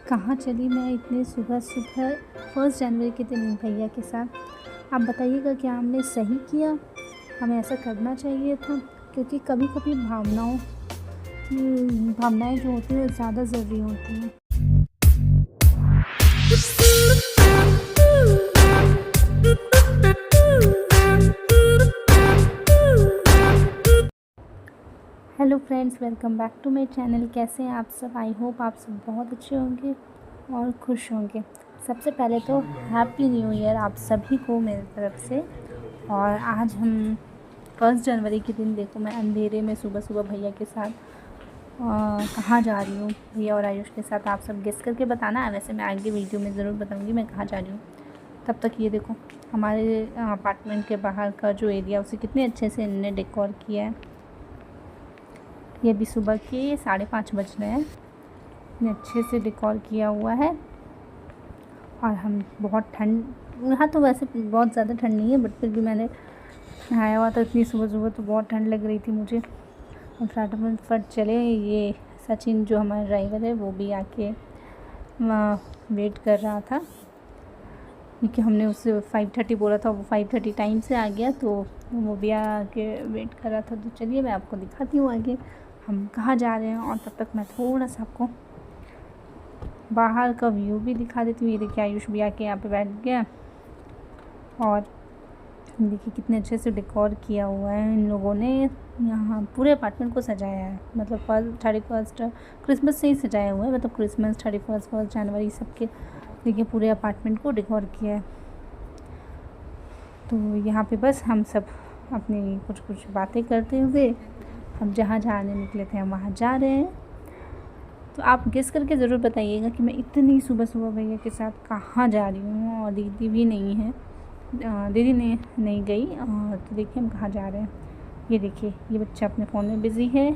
कहाँ चली मैं इतनी सुबह सुबह 1 जनवरी के दिन भैया के साथ। आप बताइएगा क्या हमने सही किया? हमें ऐसा करना चाहिए था, क्योंकि कभी कभी भावनाएं जो होती हैं ज़्यादा ज़रूरी होती हैं। Hello friends, welcome back to my channel. कैसे हैं आप सब? आई होप आप सब बहुत अच्छे होंगे और खुश होंगे। सबसे पहले तो हैप्पी न्यू ईयर आप सभी को मेरी तरफ से। और आज हम 1 जनवरी के दिन, देखो मैं अंधेरे में सुबह सुबह भैया के साथ कहाँ जा रही हूँ, भैया और आयुष के साथ। आप सब गेस करके बताना है। वैसे मैं आगे वीडियो में ज़रूर बताऊँगी मैं कहाँ जा रही हूँ। तब तक ये देखो हमारे अपार्टमेंट के बाहर का जो एरिया, उसे कितने अच्छे से इन्होंने डेकोर किया है। ये भी सुबह के 5:30 बज रहे हैं। इतने अच्छे से डेकोर किया हुआ है। और हम बहुत ठंड, यहाँ तो वैसे बहुत ज़्यादा ठंड नहीं है, बट फिर भी मैंने नहाया हुआ था इतनी सुबह सुबह, तो बहुत ठंड लग रही थी मुझे। और फटाफट चले। ये सचिन जो हमारा ड्राइवर है वो भी आके वेट कर रहा था, क्योंकि हमने उससे 5:30 बोला था, वो 5:30 टाइम से आ गया, तो वो भी आके वेट कर रहा था। तो चलिए मैं आपको दिखाती हूँ आगे हम कहाँ जा रहे हैं। और तब तक मैं थोड़ा सा आपको बाहर का व्यू भी दिखा देती हूँ। ये देखिए आयुष भी आके यहाँ पे बैठ गया। और देखिए कितने अच्छे से डेकोर किया हुआ है इन लोगों ने। यहाँ पूरे अपार्टमेंट को सजाया है, मतलब 31 क्रिसमस से ही सजाया हुआ है, मतलब क्रिसमस 31 1 जनवरी सबके। देखिए पूरे अपार्टमेंट को डेकोर किया है। तो यहाँ पे बस हम सब अपनी कुछ बातें करते हुए हम जहाँ जाने निकले थे हम वहाँ जा रहे हैं। तो आप गेस करके ज़रूर बताइएगा कि मैं इतनी सुबह सुबह भैया के साथ कहाँ जा रही हूँ। और दीदी भी नहीं है, दीदी ने नहीं गई। तो देखिए हम कहाँ जा रहे हैं। ये देखिए ये बच्चा अपने फ़ोन में बिज़ी है।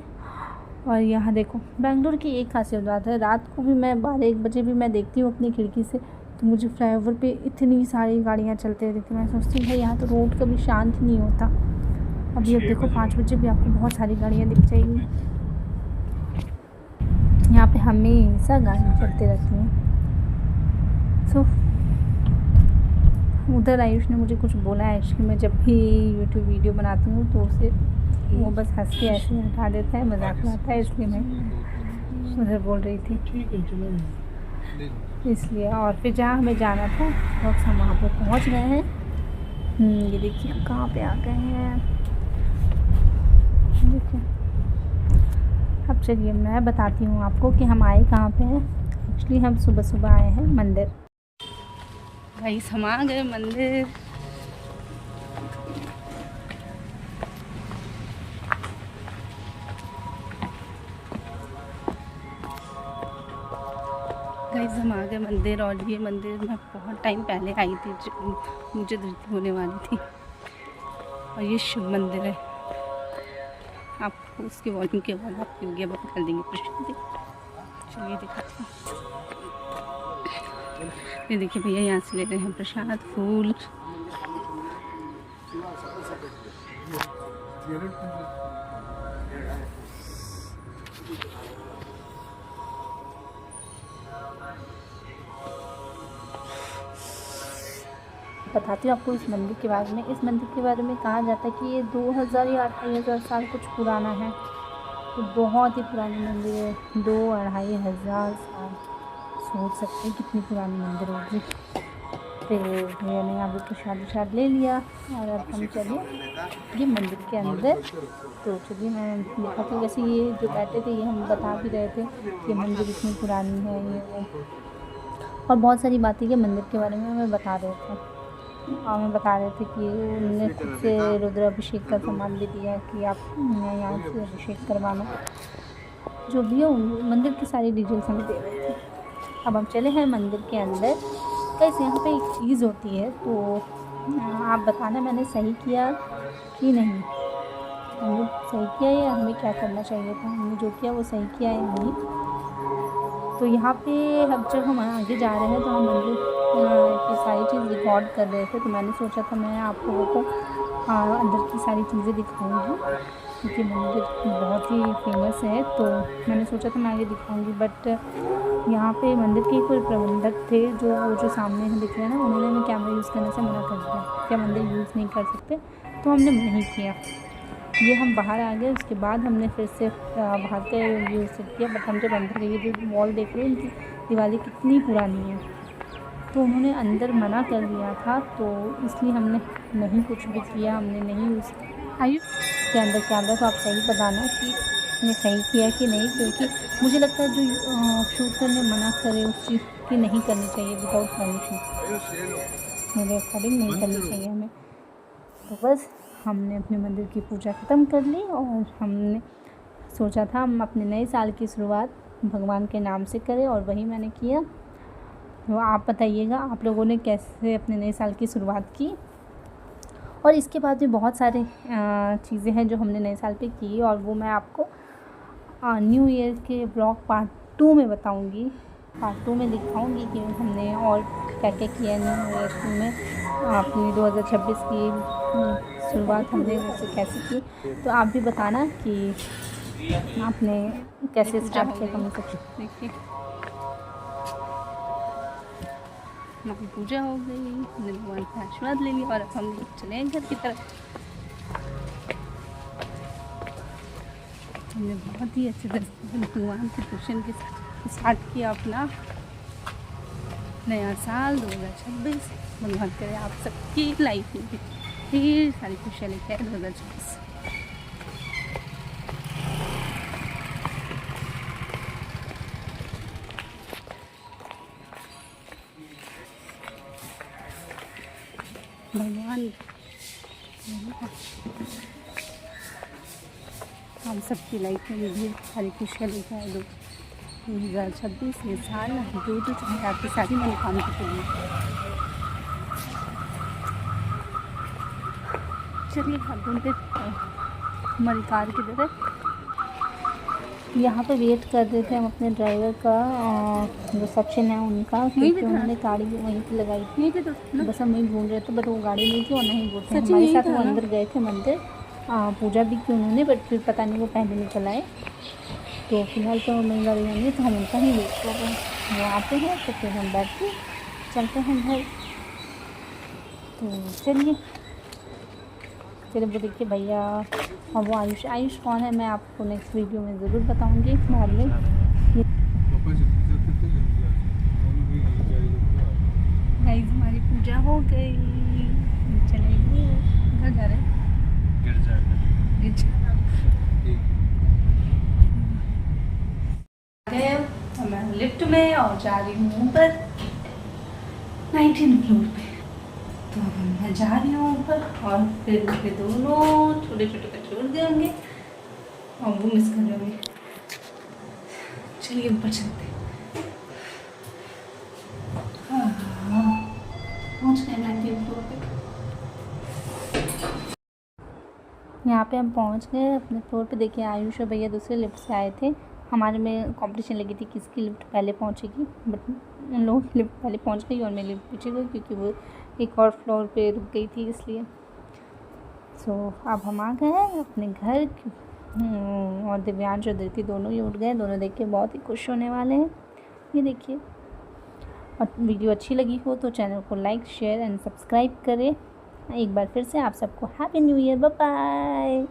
और यहाँ देखो बेंगलुरु की एक खासियत बात है, रात को भी मैं 12-1 बजे भी मैं देखती हूँ अपनी खिड़की से, तो मुझे फ्लाईओवर पे इतनी सारी गाड़ियाँ चलते हुए दिखती हैं। मैं सोचती हूँ भाई यहाँ तो रोड कभी शांत नहीं होता। अभी अब देखो 5 बजे भी आपको बहुत सारी गाड़ियाँ दिख जाएंगी। यहाँ पे हमेशा गाड़ी चलते रहती हैं। सो उधर आयुष ने मुझे कुछ बोला है कि मैं जब भी यूट्यूब वीडियो बनाती हूँ तो उसे वो बस हंस के ऐसे हटा देता है, मजाक उड़ाता है, इसलिए मैं उधर बोल रही थी इसलिए। और फिर जहाँ हमें जाना था बस हम वहाँ पर पहुँच गए हैं। ये देखिए हम कहाँ पे आ गए हैं। देखिए अब चलिए मैं बताती हूँ आपको कि हम आए कहाँ पे हैं। एक्चुअली हम सुबह सुबह आए हैं मंदिर। भाई हम आ गए मंदिर। गाइस हम आ गए मंदिर। और ये मंदिर मैं बहुत टाइम पहले आई थी, मुझे धरती होने वाली थी। और ये शिव मंदिर है। आपको उसकी वॉल्यूम के बाद आप योग्य बंद कर देंगे प्रशांत। चलिए दिखाते हैं। ये देखिए भैया यहाँ से ले रहे हैं प्रसाद, फूल। बताती हूँ आपको इस मंदिर के बारे में। इस मंदिर के बारे में कहा जाता है कि ये 2000 या 2500 साल कुछ पुराना है। तो बहुत ही पुरानी मंदिर है, 2-2500 साल। सोच सकते हैं कितनी पुरानी मंदिर होगी। फिर भैया ने यहाँ भी प्रसाद ले लिया। और अब हम चले ये मंदिर के अंदर। तो चलिए मैं दिखाती हूँ। वैसे ये जो बैठे थे ये हम बता भी रहे थे कि मंदिर इतनी पुरानी है ये वो, और बहुत सारी बातें ये मंदिर के बारे में हमें बता रहे थे। और मैं बता रहे थे कि उन्होंने खुद से रुद्राभिषेक का सामान भी दिया कि आप यहाँ से अभिषेक करवाना, जो भी हो मंदिर की सारी डिटेल्स हमें दे रहे थे। अब हम चले हैं मंदिर के अंदर। कैसे यहाँ पे एक चीज़ होती है, तो आप बताना मैंने सही किया कि नहीं, हमने सही किया या हमें क्या करना चाहिए था। हमने जो किया वो सही किया है नहीं। तो यहाँ पे अब जब हम आगे जा रहे हैं तो हम मंदिर की सारी चीज़ रिकॉर्ड कर रहे थे। तो मैंने सोचा था मैं आप लोगों को अंदर की सारी चीज़ें दिखाऊंगी। क्योंकि मंदिर बहुत ही फेमस है। तो मैंने सोचा था मैं आगे दिखाऊंगी, बट यहाँ पे मंदिर के कोई प्रबंधक थे जो सामने है दिख रहे हैं ना, उन्होंने हमें कैमरा यूज़ करने से मना कर दिया, क्या मंदिर यूज़ नहीं कर सकते, तो हमने नहीं किया। ये हम बाहर आ गए, उसके बाद हमने फिर से बाहर का यूज़ किया। बट हम जब अंदर गए, ये जो वॉल देख रहे हैं इनकी दीवारें कितनी पुरानी है, तो उन्होंने अंदर मना कर दिया था, तो इसलिए हमने नहीं कुछ भी किया, हमने नहीं यूज़ आयु के अंदर कैमरा। तो आप सही बताना कि ने सही किया कि नहीं, क्योंकि मुझे लगता है जो शूट करने मना करे उस चीज़ की नहीं करनी चाहिए विदाउट परमिशन, मेरे अकॉर्डिंग नहीं करनी चाहिए हमें। तो बस हमने अपने मंदिर की पूजा ख़त्म कर ली और हमने सोचा था हम अपने नए साल की शुरुआत भगवान के नाम से करें, और वही मैंने किया। तो आप बताइएगा आप लोगों ने कैसे अपने नए साल की शुरुआत की। और इसके बाद भी बहुत सारे चीज़ें हैं जो हमने नए साल पे की, और वो मैं आपको न्यू ईयर के ब्लॉग पार्ट 2 में बताऊंगी। पार्ट 2 में दिखाऊंगी कि हमने और क्या क्या किया न्यू ईयर में, अपनी 2026 की शुरुआत हमने वैसे कैसे की। तो आप भी बताना कि आपने कैसे स्टार्ट किया कमेंट सेक्शन। देखिए हमारी पूजा हो गई, हमने भगवान का आशीर्वाद ले लिया और अब हम चले हैं घर की तरफ। हमने बहुत ही अच्छे तरीके से भगवान के दर्शन के साथ स्टार्ट किया अपना नया साल 2026। भगवान करे आप सबकी लाइफ में भी ढेर सारी खुशियाँ लेके आए 2026। भगवान हम सबकी लाइफ में भी सारी खुशियाँ लेके आए 2026 ये साल जो चाहे आपकी सारी मनोकामना के लिए। चलिए अब बोलते हमारी कार की तरफ। यहाँ पे वेट कर रहे थे हम अपने ड्राइवर का, जो सेक्शन है उनका, क्योंकि उन्होंने गाड़ी वहीं पे लगाई थी। बस हम वहीं घूम रहे थे, बट वो गाड़ी नहीं थी और नहीं वो थे हमारे साथ। वो अंदर गए थे मंदिर, पूजा भी की उन्होंने, बट फिर पता नहीं वो पहले निकल आए। तो फिलहाल तो मेरी गाड़ी नहीं है, तो हम उनका ही वेट कर रहे हैं। वो आते हैं तो फिर हम बैठ के चलते हैं घर। तो चलिए वो देखिए भैया, और वो आयुष कौन है मैं आपको नेक्स्ट वीडियो में ज़रूर बताऊंगी बाद में। गाइस हमारी पूजा हो गई, चलिए घर जा रहे हैं। मैं लिफ्ट में और जा रही हूँ ऊपर 19 फ्लोर पे। तो अब मैं जा रही हूँ ऊपर, और फिर उनके दोनों छोटे छोटे बच्चे उड़ गए होंगे और वो मिस कर रहे होंगे। चलिए ऊपर चलते हैं। पहुँच गए 19 फ्लोर पे। यहाँ पे हम पहुँच गए अपने फ्लोर पे। देखिए आयुष और भैया दूसरे लिफ्ट से आए थे। हमारे में कंपटीशन लगी थी किसकी लिफ्ट पहले पहुँचेगी, बट उन लोगों की लिफ्ट पहले पहुँच गई और मेरी लिफ्ट पीछे गई, क्योंकि वो एक और फ्लोर पे रुक गई थी इसलिए। सो अब हम आ गए हैं अपने घर। और दिव्यांश और धृति दोनों ही उठ गए, दोनों देख के बहुत ही खुश होने वाले हैं। ये देखिए, और वीडियो अच्छी लगी हो तो चैनल को लाइक शेयर एंड सब्सक्राइब करें। एक बार फिर से आप सबको happy new year, bye bye.